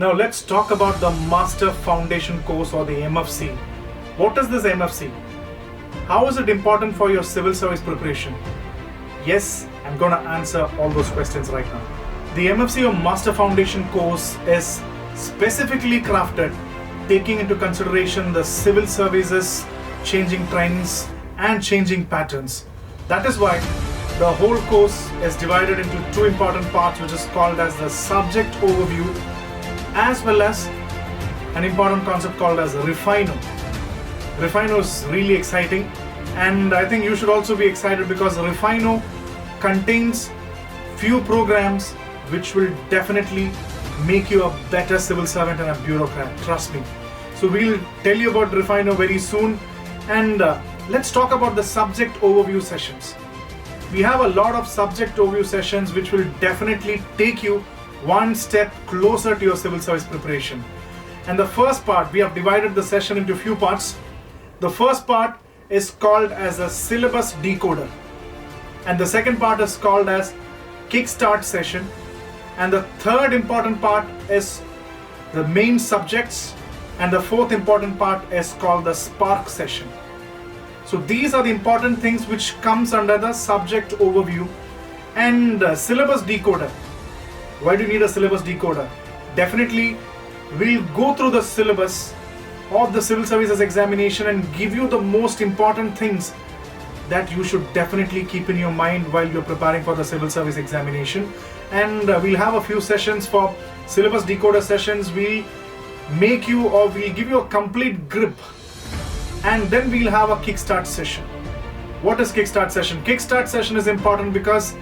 Now let's talk about the Master Foundation course, or the MFC. What is this MFC? How is it important for your civil service preparation? Yes, I'm going to answer all those questions right now. The MFC or Master Foundation course is specifically crafted taking into consideration the civil services changing trends and changing patterns. That is why the whole course is divided into two important parts, which is called as the subject overview, as well as an important concept called as Refino. Refino is really exciting, and I think you should also be excited because Refino contains few programs which will definitely make you a better civil servant and a bureaucrat, trust me. So we'll tell you about Refino very soon, and let's talk about the subject overview sessions. We have a lot of subject overview sessions which will definitely take you one step closer to your civil service preparation. And the first part, we have divided the session into few parts. The first part is called as a syllabus decoder, and the second part is called as kickstart session, and the third important part is the main subjects, and the fourth important part is called the spark session. So these are the important things which comes under the subject overview. And syllabus decoder. Why do you need a syllabus decoder? Definitely we'll go through the syllabus of the civil services examination and give you the most important things that you should definitely keep in your mind while you're preparing for the civil service examination. And we'll have a few sessions for syllabus decoder sessions. We'll give you a complete grip, and then we'll have a kickstart session. What is kickstart session? Kickstart session is important because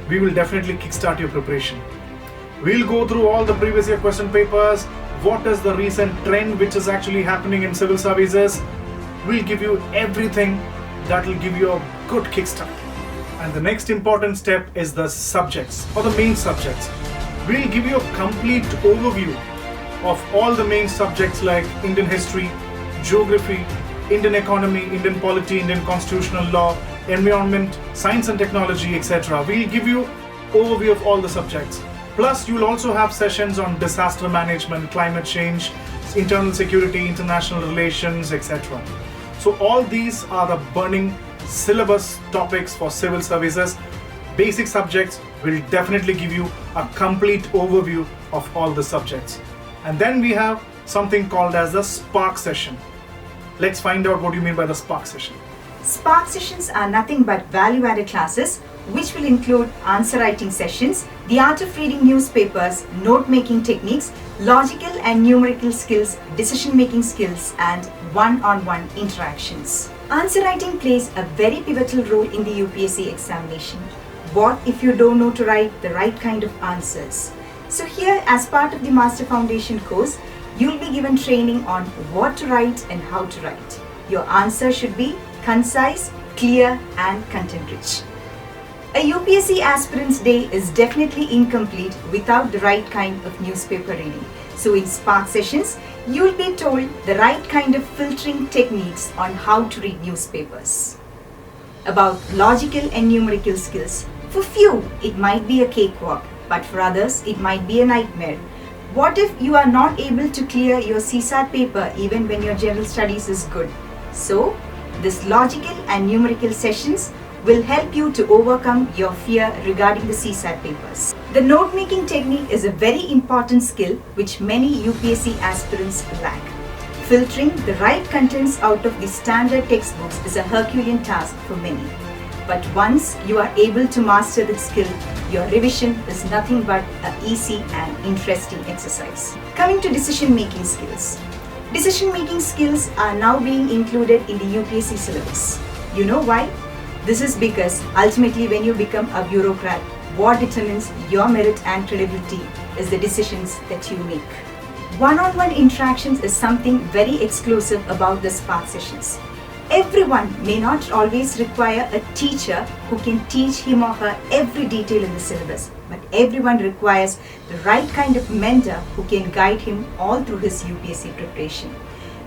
we will definitely kickstart your preparation. We'll go through all the previous year question papers. What is the recent trend which is actually happening in civil services? We'll give you everything that will give you a good kickstart. And the next important step is the subjects, or the main subjects. We'll give you a complete overview of all the main subjects like Indian history, geography, Indian economy, Indian polity, Indian constitutional law, environment, science and technology, etc. We'll give you overview of all the subjects. Plus, you'll also have sessions on disaster management, climate change, internal security, international relations, etc. So all these are the burning syllabus topics for civil services. Basic subjects will definitely give you a complete overview of all the subjects. And then we have something called as the spark session. Let's find out what you mean by the spark session. Spark sessions are nothing but value-added classes which will include answer writing sessions, the art of reading newspapers, note-making techniques, logical and numerical skills, decision-making skills, and one-on-one interactions. Answer writing plays a very pivotal role in the UPSC examination. What if you don't know to write the right kind of answers? So here, as part of the Master Foundation course, you'll be given training on what to write and how to write. Your answer should be concise, clear, and content-rich. A UPSC aspirant's day is definitely incomplete without the right kind of newspaper reading. So in Spark sessions, you'll be told the right kind of filtering techniques on how to read newspapers. About logical and numerical skills. For few, it might be a cakewalk, but for others, it might be a nightmare. What if you are not able to clear your CSAT paper even when your general studies is good? So, this logical and numerical sessions will help you to overcome your fear regarding the CSAT papers. The note-making technique is a very important skill which many UPSC aspirants lack. Filtering the right contents out of the standard textbooks is a Herculean task for many. But once you are able to master this skill, your revision is nothing but an easy and interesting exercise. Coming to decision-making skills. Decision-making skills are now being included in the UPSC syllabus. You know why? This is because ultimately when you become a bureaucrat, what determines your merit and credibility is the decisions that you make. One-on-one interactions is something very exclusive about the Spark sessions. Everyone may not always require a teacher who can teach him or her every detail in the syllabus, but everyone requires the right kind of mentor who can guide him all through his UPSC preparation.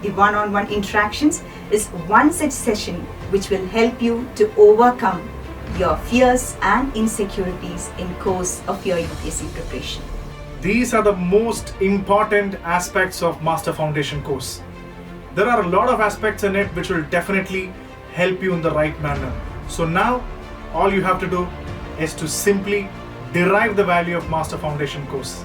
The one-on-one interactions is one such session which will help you to overcome your fears and insecurities in course of your UPSC preparation. These are the most important aspects of Master Foundation course. There are a lot of aspects in it which will definitely help you in the right manner. So now all you have to do is to simply derive the value of Master Foundation course.